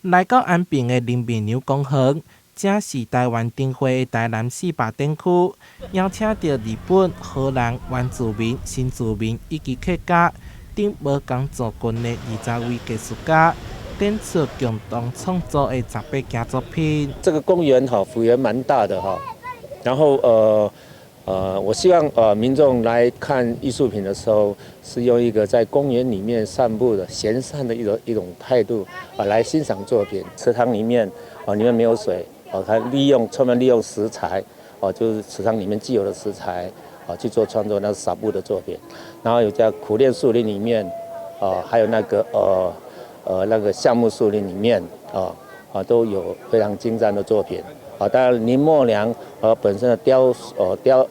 来到安平的林面牛公园，这是台湾灯会的台南4大展区，邀请到日本、荷兰原住民、新住民以及客家等无同族群的20位艺术家，展出共同创作的18件作品。这个公园幅员蛮大的然后我希望民众来看艺术品的时候，是用一个在公园里面散步的闲散的一种态度来欣赏作品。池塘里面里面没有水它充分利用食材就是池塘里面既有的食材去做创作，那是撒布的作品。然后有在苦楝树林里面还有那个橡木树林里面都有非常精湛的作品。当然林默娘本身的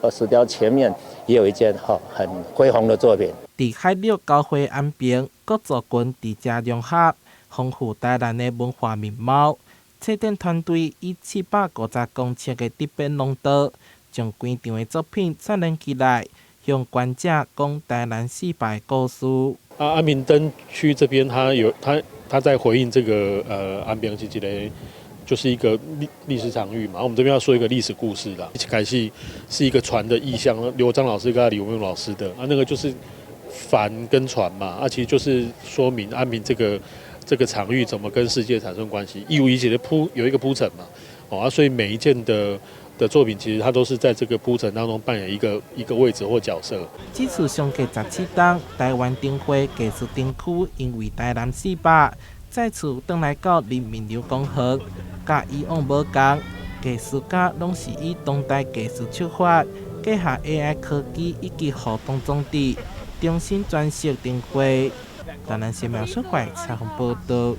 石雕前面也有一件很恢宏的作品。伫海陆交汇安平，各族群伫遮融合，丰富台南的文化面貌。策展团队以750公尺的特别廊道，将规场的作品串联起来，向观者讲台南4大的故事。安平灯区这边，他在回应这个安平是一个。就是一个历史场域嘛，我们这边要说一个历史故事啦。一开始是一个船的意象，刘章老师跟李文勇老师的那个就是帆跟船嘛，其实就是说明安平这个场域怎么跟世界产生关系，一五一十的有一个铺陈嘛，所以每一件的作品其实它都是在这个铺陈当中扮演一个位置或角色。这次相隔17天，台湾灯会艺术展区因为台南4大再次回来到林面牛公园。甲以往无同，艺术家拢是以当代技术出发，结合 AI 科技以及互动装置，重新诠释灯会。台南新闻小馆采访报道。